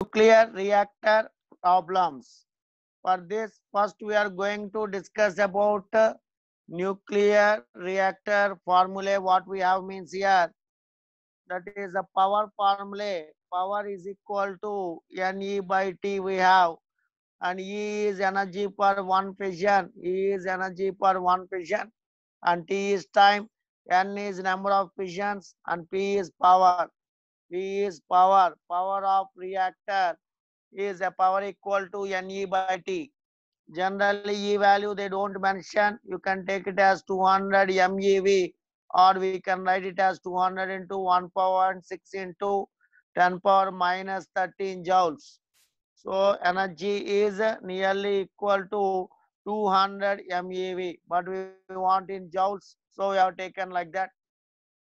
Nuclear reactor problems. For this, first we are going to discuss about nuclear reactor formula. What we have means here, that is a power formula. Power is equal to Ne by T we have, and E is energy per one fission. E is energy per one fission, and T is time. N is number of fissions, and P is power. P is power. Power of reactor is a power equal to Ne by T. Generally, E value they don't mention. You can take it as 200 MeV, or we can write it as 200 into 1 power 6 into 10 power minus 13 joules. So energy is nearly equal to 200 MeV, but we want in joules, so we have taken like that.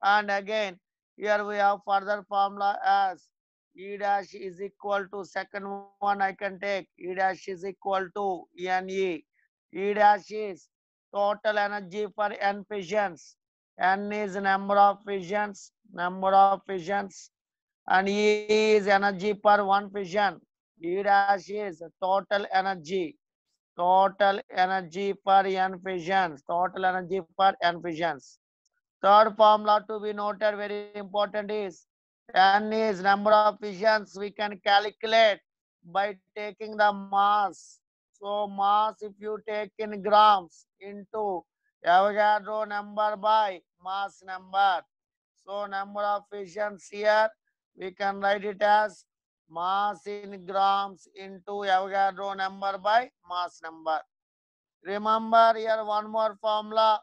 And again, here we have further formula as E dash is equal to, second one I can take, E dash is equal to Ne. E dash is total energy for n fissions. N is number of fissions, and E is energy per one fission. E dash is total energy per n fissions, total energy per n fissions. Third formula to be noted, very important, is N is number of fissions we can calculate by taking the mass. So mass, if you take in grams into Avogadro number by mass number. So number of fissions here we can write it as mass in grams into Avogadro number by mass number. Remember here one more formula,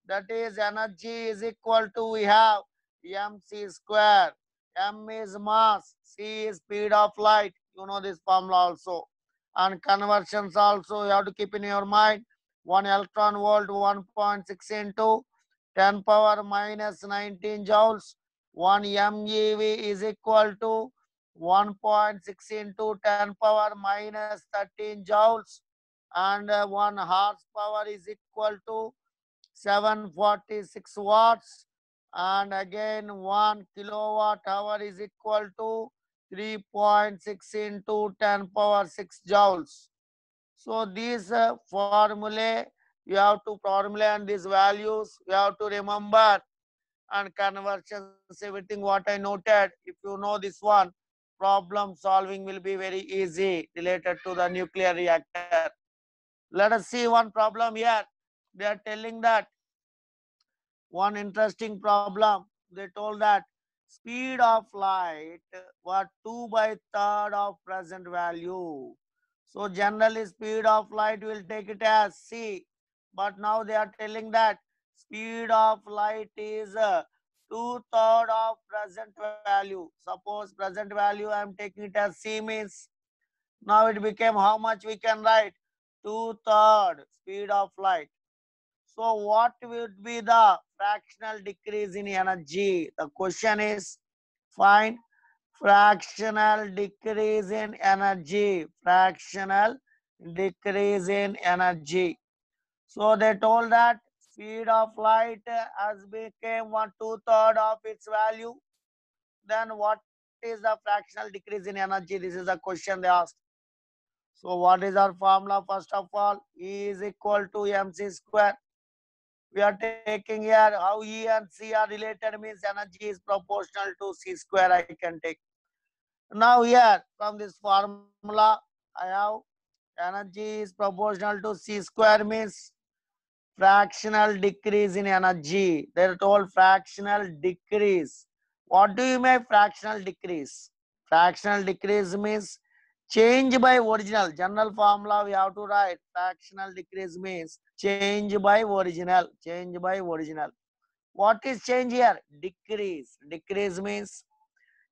that is energy is equal to, we have mc square. M is mass, c is speed of light. You know this formula also. And conversions also you have to keep in your mind. 1 electron volt 1.6 into 10 power minus 19 joules. 1 MeV is equal to 1.6 into 10 power minus 13 joules, and 1 horsepower is equal to 746 watts, and again 1 kilowatt hour is equal to 3.6 into 10 power 6 joules. So these formulae you have to formulate, and these values you have to remember, and conversions, everything what I noted. If you know this one, problem solving will be very easy related to the nuclear reactor. Let us see one problem here. They are telling that one interesting problem. They told that speed of light was 2 by third of present value. So generally speed of light will take it as c, but now they are telling that speed of light is 2/3 of present value. Suppose present value I am taking it as c, means now it became how much we can write, 2/3 speed of light. So what would be the fractional decrease in energy? The question is, find fractional decrease in energy. Fractional decrease in energy. So they told that speed of light has become 1/2 of its value. Then what is the fractional decrease in energy? This is the question they asked. So what is our formula? First of all, E is equal to mc square. We are taking here how E and C are related, means energy is proportional to C square I can take. Now here from this formula I have energy is proportional to C square, means fractional decrease in energy. They are told fractional decrease. What do you mean fractional decrease? Fractional decrease means change by original. General formula we have to write. Fractional decrease means change by original. Change by original. What is change here? Decrease. Decrease means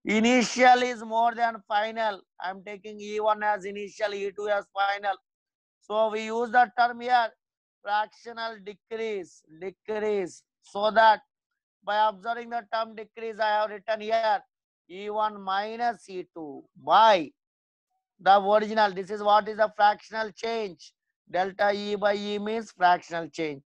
initial is more than final. I am taking E1 as initial, E2 as final. So we use the term here fractional decrease. Decrease. So that by observing the term decrease, I have written here E1 minus E2 by the original. This is what is the fractional change. Delta E by E means fractional change.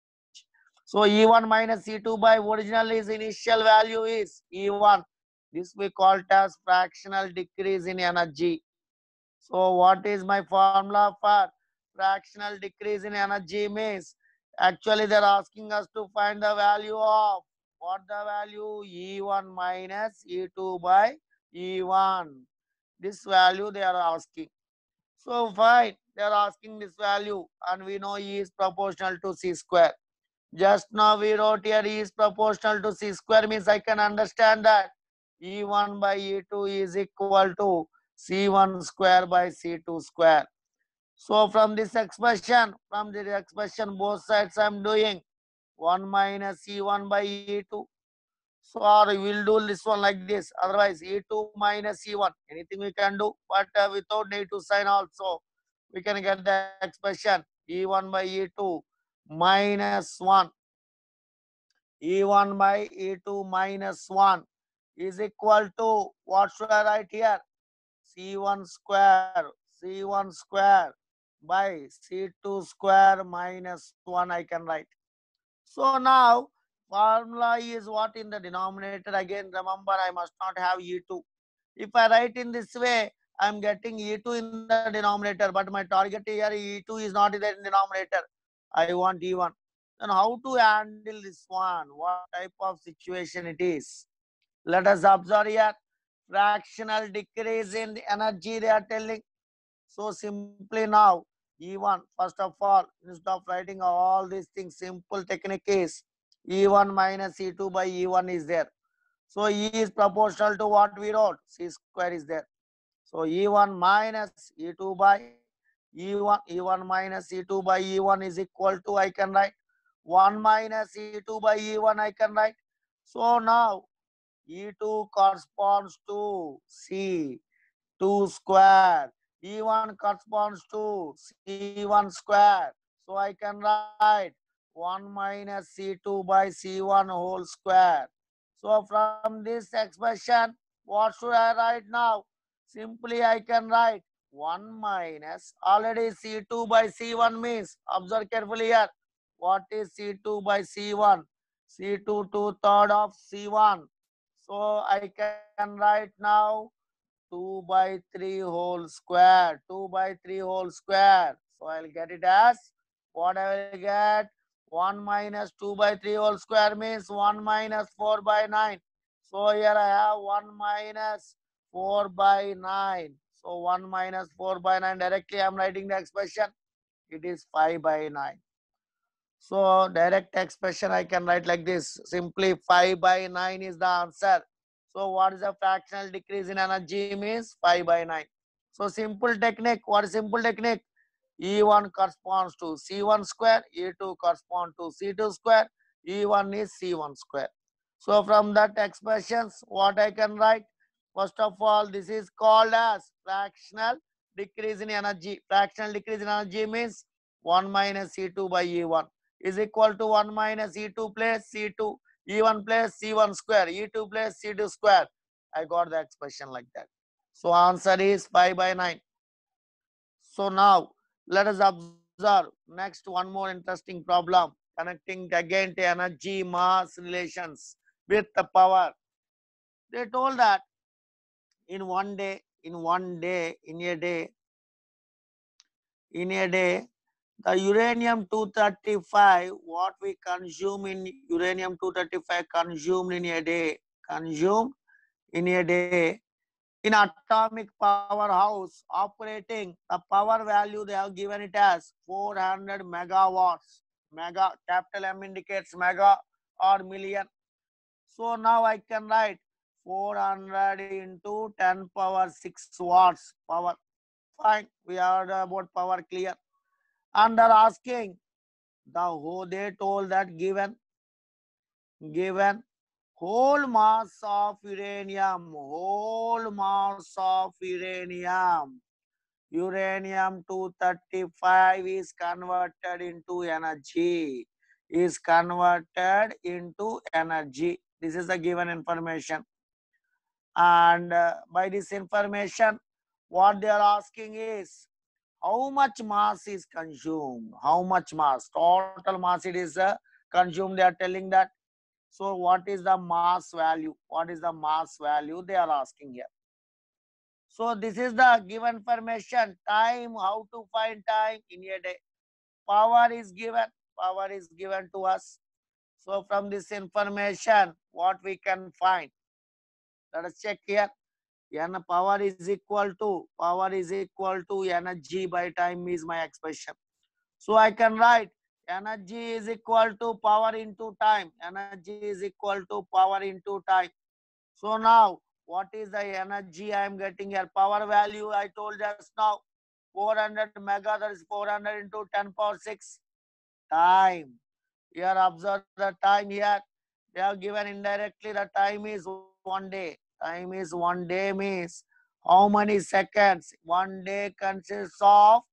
So E1 minus E2 by original is initial value is E1. This we call it as fractional decrease in energy. So what is my formula for fractional decrease in energy means? Actually, they're asking us to find the value of what the value E1 minus E2 by E1. This value they are asking. So fine, they are asking this value and we know E is proportional to C square. Just now we wrote here E is proportional to C square means I can understand that E1 by E2 is equal to C1 square by C2 square. So from this expression, both sides I am doing 1 minus E1 by E2. So or we will do this one like this. Otherwise E2 minus E1. Anything we can do, but without need to sign also. We can get the expression E1 by E2 minus 1. E1 by E2 minus 1 is equal to, what should I write here? C1 square by C2 square minus 1 I can write. So now formula is what in the denominator. Again remember, I must not have E2. If I write in this way, I am getting E2 in the denominator, but my target here E2 is not in the denominator. I want E1. Then how to handle this one? What type of situation it is? Let us observe here. Fractional decrease in the energy they are telling. So simply now, E1, first of all, instead of writing all these things, simple technique is E1 minus E2 by E1 is there. So E is proportional to what we wrote, C square is there. So E1 minus E2 by E1 minus E2 by E1 is equal to, I can write 1 minus E2 by E1 I can write. So now E2 corresponds to C2 square. E1 corresponds to C1 square. So I can write 1 minus C2 by C1 whole square. So from this expression, what should I write now? Simply I can write 1 minus, already C2 by C1 means, observe carefully here. What is C2 by C1? C2 2/3 of C1. So I can write now 2 by 3 whole square. 2 by 3 whole square. So I'll get it as, what I will get? 1 minus 2 by 3 whole square means 1 minus 4 by 9. So here I have 1 minus 4 by 9. So 1 minus 4 by 9. Directly I am writing the expression. It is 5 by 9. So direct expression I can write like this. Simply 5 by 9 is the answer. So what is the fractional decrease in energy means 5 by 9. So simple technique. What is simple technique? E1 corresponds to C1 square. E2 corresponds to C2 square. E1 is C1 square. So from that expressions, what I can write? First of all, this is called as fractional decrease in energy. Fractional decrease in energy means 1 minus C2 by E1 is equal to 1 minus E2 plus C2, E1 plus C1 square, E2 plus C2 square. I got the expression like that. So answer is 5 by 9. So now let us observe next one more interesting problem connecting again to energy mass relations with the power. They told that in one day, in a day, the uranium 235, what we consume in uranium 235 consumed in a day, consumed in a day in atomic powerhouse operating, the power value they have given it as 400 megawatts. Mega, capital M indicates mega or million. So now I can write 400 into 10 power 6 watts power. Fine, we are about power clear. And they're asking the whole, they told that given whole mass of uranium 235 is converted into energy, this is the given information. And by this information, what they are asking is how much mass is consumed, total mass it is consumed, they are telling that. So what is the mass value? What is the mass value they are asking here? So this is the given information. Time, how to find time in a day. Power is given. Power is given to us. So from this information, what we can find? Let us check here. Power is equal to energy by time is my expression. So I can write energy is equal to power into time. Energy is equal to power into time. So now, what is the energy I am getting here? Power value I told just now, 400 mega, that is 400 into 10 power 6. Time. Here observe the time here. They have given indirectly the time is 1 day. Time is 1 day means how many seconds? 1 day consists of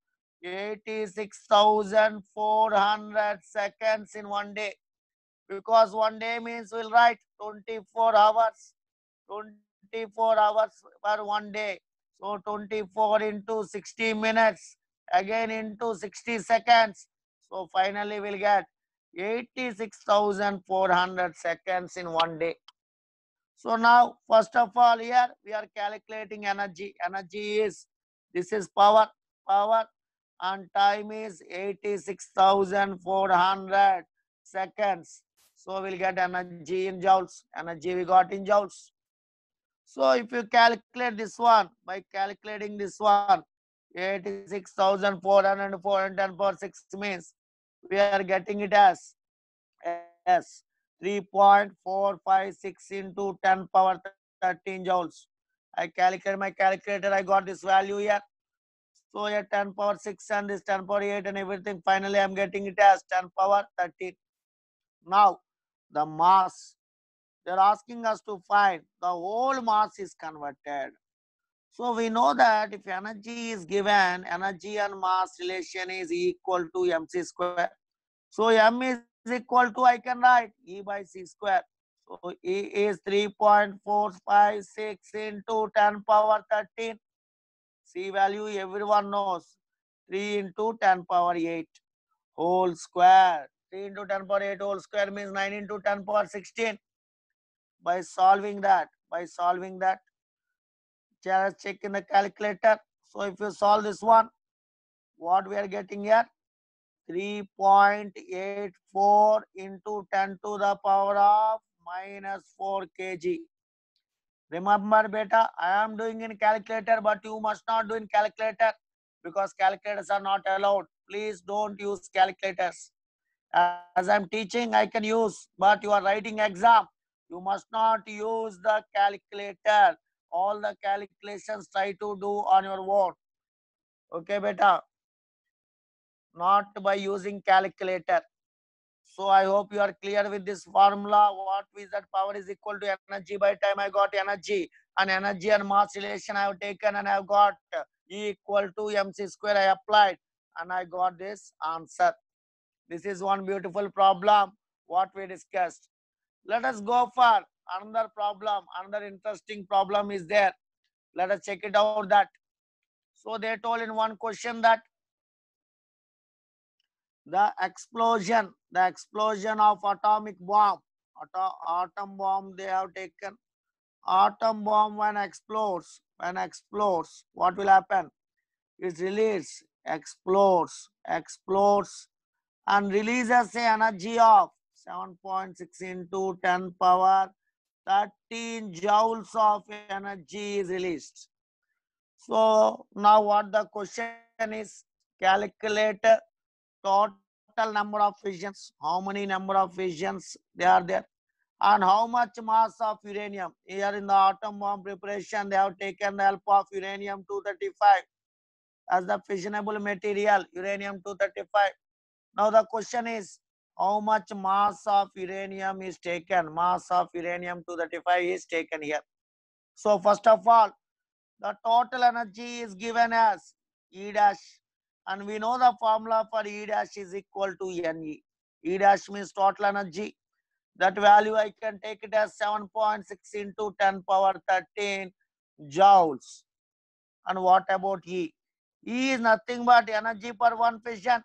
86,400 seconds in 1 day. Because 1 day means we'll write 24 hours. 24 hours per 1 day. So 24 into 60 minutes, again into 60 seconds. So finally we'll get 86,400 seconds in 1 day. So now, first of all, here we are calculating energy. Energy is, this is power, power, and time is 86,400 seconds. So we'll get energy in joules. Energy we got in joules. So if you calculate this one, by calculating this one, 86,400 410 per 6 means we are getting it as 3.456 into 10 power 13 joules. I calculate my calculator, I got this value here. So here 10 power 6 and this 10 power 8 and everything. Finally, I'm getting it as 10 power 13. Now, the mass. They're asking us to find the whole mass is converted. So we know that if energy is given, energy and mass relation is equal to mc square. So m is equal to, I can write E by c square. So E is 3.456 into 10 power 13. C value everyone knows. 3 into 10 power 8 whole square. 3 into 10 power 8 whole square means 9 into 10 power 16. By solving that, just check in the calculator. So if you solve this one, what we are getting here? 3.84 into 10 to the power of minus 4 kg. Remember, beta, I am doing in calculator, but you must not do in calculator because calculators are not allowed. Please don't use calculators. As I'm teaching, I can use, but you are writing exam. You must not use the calculator. All the calculations try to do on your own. Okay, beta? Not by using calculator. So I hope you are clear with this formula. What is that? Power is equal to energy by time. I got energy, and energy and mass relation I have taken, and I have got E equal to mc square. I applied and I got this answer. This is one beautiful problem what we discussed. Let us go for another problem. Another interesting problem is there. Let us check it out that. So they told in one question that the explosion of atomic bomb, atom bomb they have taken. Atom bomb when explodes, what will happen? It releases, explodes, and releases a energy of 7.6 into 10 power 13 joules of energy is released. So now what the question is, calculate total number of fissions, how many number of fissions they are there, and how much mass of uranium. Here in the atom bomb preparation, they have taken the help of uranium 235 as the fissionable material, uranium 235. Now the question is, how much mass of uranium is taken? Mass of uranium 235 is taken here. So first of all, the total energy is given as E dash, and we know the formula for E dash is equal to Ne. E dash means total energy. That value I can take it as 7.6 into 10 power 13 joules. And what about E? E is nothing but energy per one fission.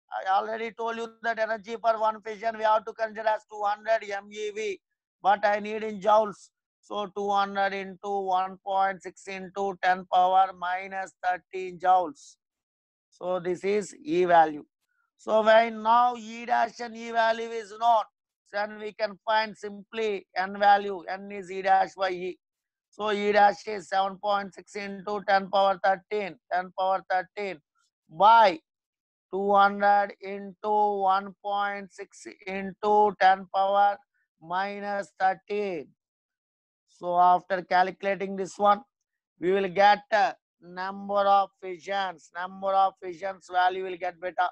I already told you that energy per one fission we have to consider as 200 MeV, but I need in joules. So 200 into 1.6 into 10 power minus 13 joules. So this is E value. So when now E dash and E value is known, then we can find simply N value. N is E dash by E. So E dash is 7.6 into 10 power 13, 10 power 13 by 200 into 1.6 into 10 power minus 13. So after calculating this one, we will get number of fissions. Number of fissions value will get better.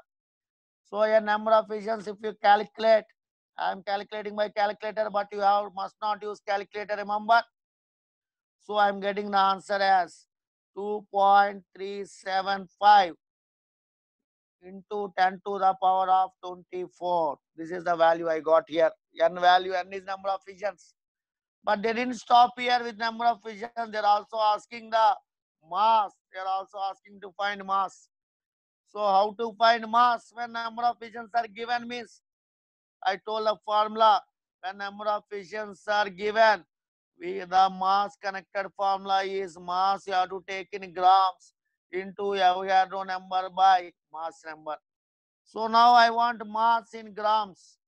So a number of fissions, if you calculate, I am calculating by calculator, but you must not use calculator, remember. So I am getting the answer as 2.375 into 10 to the power of 24. This is the value I got here. N value, N is number of fissions. But they didn't stop here with number of fissions. They're also asking the mass. They're also asking to find mass. So how to find mass when number of fissions are given means, I told the formula, when number of fissions are given, the mass connected formula is mass you have to take in grams into Avogadro number by mass number. So now I want mass in grams.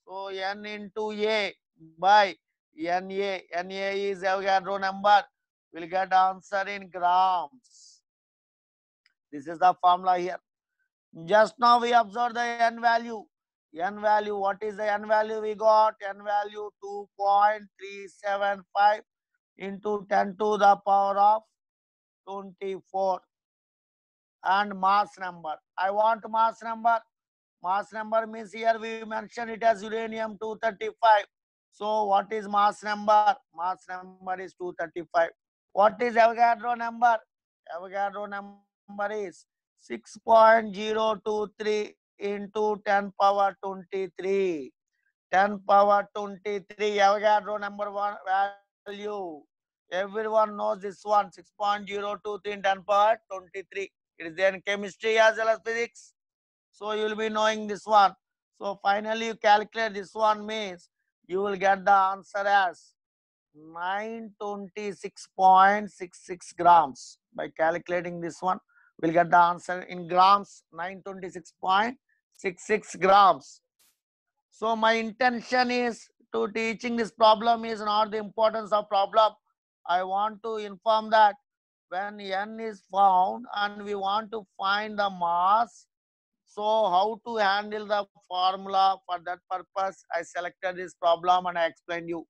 So N into A by Na. Na is Avogadro number. We'll get answer in grams. This is the formula here. Just now we observed the N value. N value, what is the N value we got? N value 2.375 into 10 to the power of 24. And mass number. I want mass number. Mass number means here we mention it as uranium 235. So what is mass number? Mass number is 235. What is Avogadro number? Avogadro number is 6.023 into 10 power 23. 10 power 23 Avogadro number one value. Everyone knows this one, 6.023 in 10 power 23. It is there in chemistry as well as physics. So you will be knowing this one. So finally you calculate this one means you will get the answer as 926.66 grams. By calculating this one, we'll get the answer in grams, 926.66 grams. So my intention is to teaching this problem is not the importance of problem. I want to inform that when N is found and we want to find the mass, so how to handle the formula. For that purpose, I selected this problem and I explained you.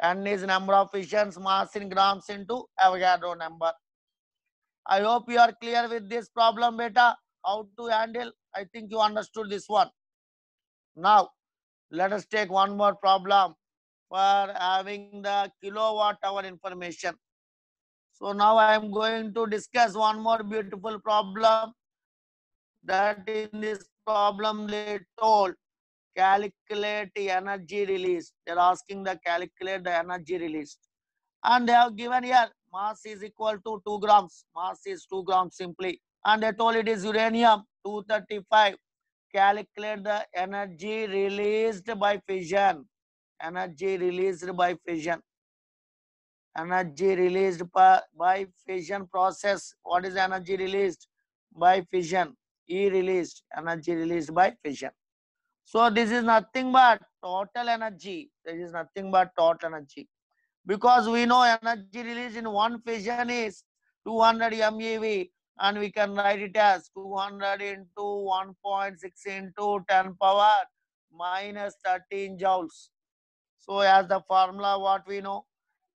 N is number of fissions, mass in grams into Avogadro number. I hope you are clear with this problem, beta. How to handle? I think you understood this one. Now, let us take one more problem for having the kilowatt hour information. So now I am going to discuss one more beautiful problem. That in this problem they told calculate the energy released. They are asking the calculate the energy released. And they have given here mass is equal to 2 grams. Mass is 2 grams simply. And they told it is uranium 235. Calculate the energy released by fission. Energy released by fission. Energy released by fission process. What is energy released by fission? E released. Energy released by fission. So this is nothing but total energy. This is nothing but total energy. Because we know energy released in one fission is 200 MeV, and we can write it as 200 into 1.6 into 10 power minus 13 joules. So as the formula what we know,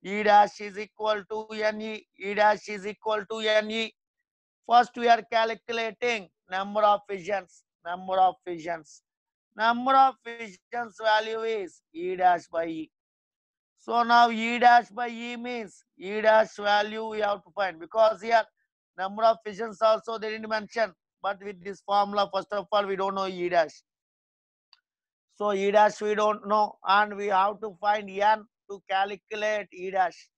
E dash is equal to Ne. E dash is equal to Ne. First we are calculating number of fissions. Number of fissions. Number of fissions value is E dash by E. So now E dash by E means E dash value we have to find, because here number of fissions also they didn't mention. But with this formula, first of all, we don't know E dash. So E dash we don't know, and we have to find N to calculate E dash.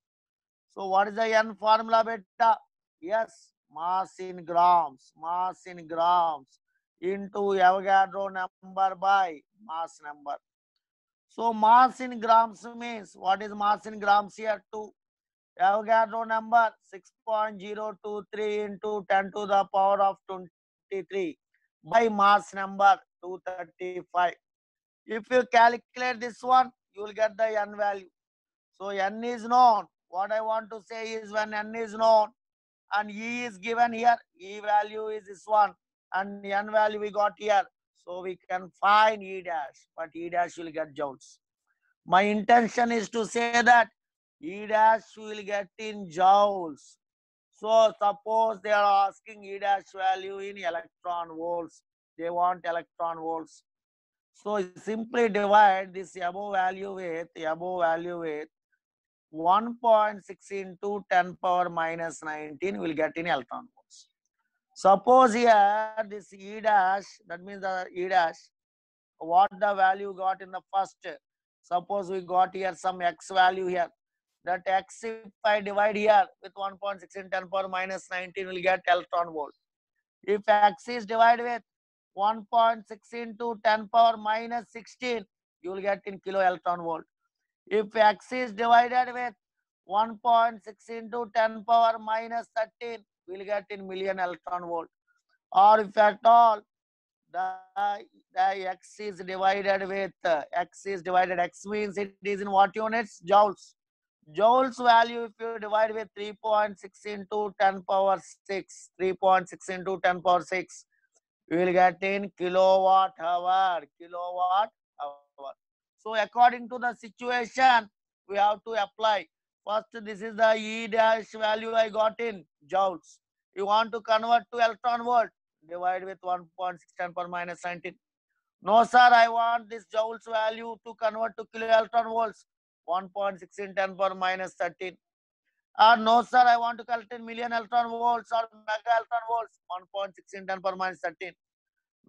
So what is the N formula, beta? Yes, mass in grams. Mass in grams into Avogadro number by mass number. So mass in grams means, what is mass in grams here? 2. Avogadro number 6.023 into 10 to the power of 23 by mass number 235. If you calculate this one, you will get the n value. So n is known. What I want to say is, when n is known and E is given here, E value is this one and n value we got here. So we can find E dash, but E dash will get joules. My intention is to say that E dash will get in joules. So suppose they are asking E dash value in electron volts. They want electron volts. So simply divide this above value with 1.6 into 10 power minus 19 will get in electron volts. Suppose here this E dash, that means the E dash, what the value got in the first. Suppose we got here some x value here. That x, if I divide here with 1.6 in 10 power minus 19, will get electron volt. If x is divided with 1.6 into 10 power minus 16, you will get in kilo electron volt. If x is divided with 1.6 into 10 power minus 13, we will get in million electron volt. Or if at all the, the x is divided with x means it is in what units? Joules. Joules value, if you divide with 3.6 into 10 power 6, 3.6 into 10 power 6, you will get in kilowatt hour. So according to the situation, we have to apply. First, this is the E dash value I got in joules. You want to convert to electron volt, divide with 1.6 10 per minus 19. No, sir, I want this joules value to convert to kilo electron volts, 1.6 in 10 per minus 13. No, sir, I want to calculate million electron volts or mega electron volts, 1.6 in 10 per minus 13.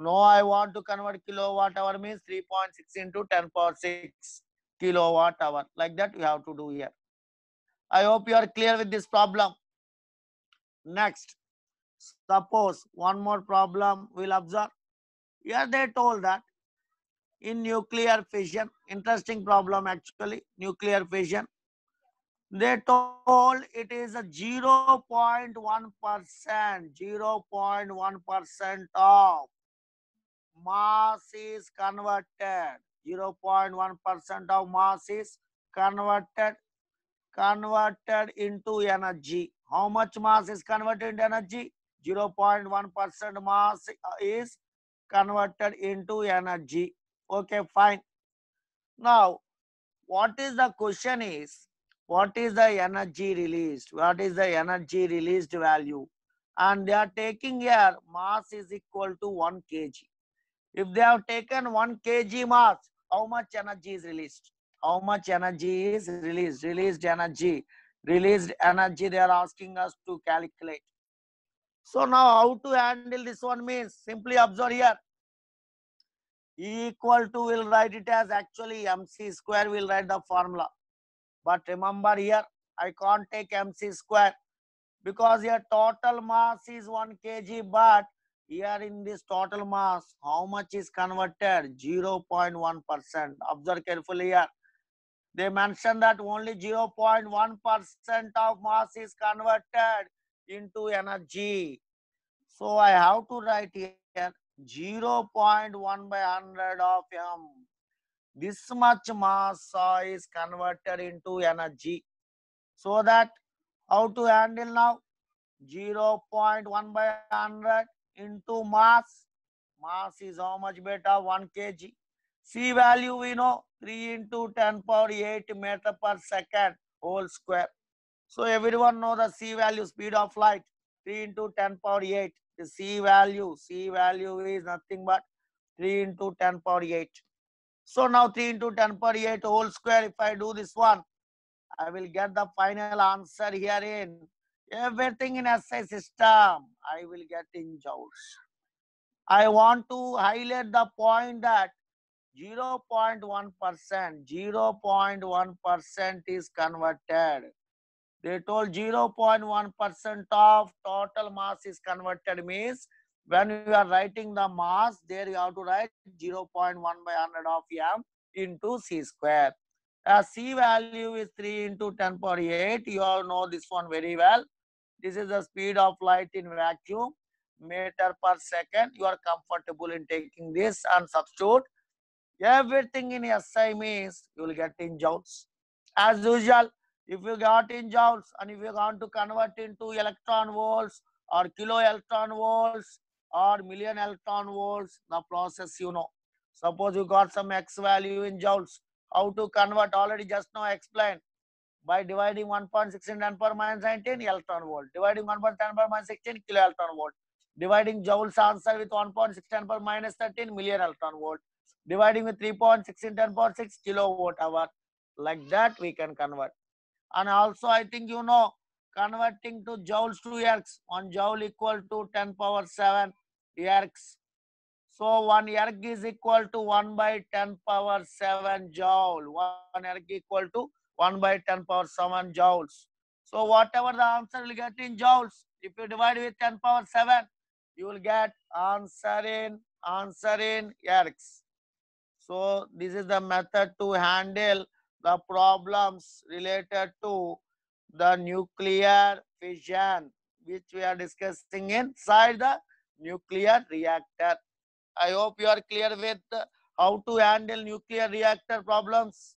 No, I want to convert kilowatt hour means 3.6 into 10 power 6 kilowatt hour. Like that we have to do here. I hope you are clear with this problem. Next, suppose one more problem we'll observe. Here they told that in nuclear fission, interesting problem actually, nuclear fission, they told it is a 0.1%, 0.1% of mass is converted. 0.1% of mass is converted into energy. How much mass is converted into energy? 0.1% mass is converted into energy. Okay, fine. Now, what is the question is, what is the energy released? What is the energy released value? And they are taking here mass is equal to 1 kg. If they have taken 1 kg mass, how much energy is released? How much energy is released? Released energy they are asking us to calculate. So now how to handle this one means, simply observe here. E equal to, will write it as actually mc square, will write the formula. But remember here, I can't take mc square because here total mass is 1 kg, but here in this total mass, how much is converted? 0.1%. Observe carefully here. They mentioned that only 0.1% of mass is converted into energy. So I have to write here 0.1 by 100 of m. This much mass is converted into energy. So that how to handle now? 0.1 by 100 into mass. Mass is how much beta? 1 kg. C value we know, 3 into 10 power 8 meter per second whole square. So everyone know the C value, speed of light, 3 into 10 power 8. The C value is nothing but 3 into 10 power 8. So now 3 into 10 power 8 whole square, if I do this one, I will get the final answer here in everything in SI system. I will get in joules. I want to highlight the point that 0.1% is converted. They told 0.1% of total mass is converted means when you are writing the mass, there you have to write 0.1 by 100 of m. into c square. C value is 3 into 10 power 8. You all know this one very well. This is the speed of light in vacuum, meter per second. You are comfortable in taking this and substitute. Everything in SI means you will get in joules. As usual, if you got in joules and if you want to convert into electron volts or kilo electron volts or million electron volts, the process you know. Suppose you got some X value in joules, how to convert already just now I explained by dividing 1.16 10 power minus 19 electron volt, dividing 1.10 power minus 16 kilo electron volt, dividing joules answer with 1.16 10 power minus 13 million electron volt, dividing with 3.16 10 power 6 kilowatt hour. Like that we can convert. And also I think you know, converting to joules to ergs, 1 joule equal to 10 power 7 ergs. So 1 erg is equal to 1 by 10 power 7 joule. 1 erg equal to 1 by 10 power 7 joules. So whatever the answer will get in joules, if you divide with 10 power 7, you will get answer in ergs. So this is the method to handle the problems related to the nuclear fission, which we are discussing inside the nuclear reactor. I hope you are clear with how to handle nuclear reactor problems.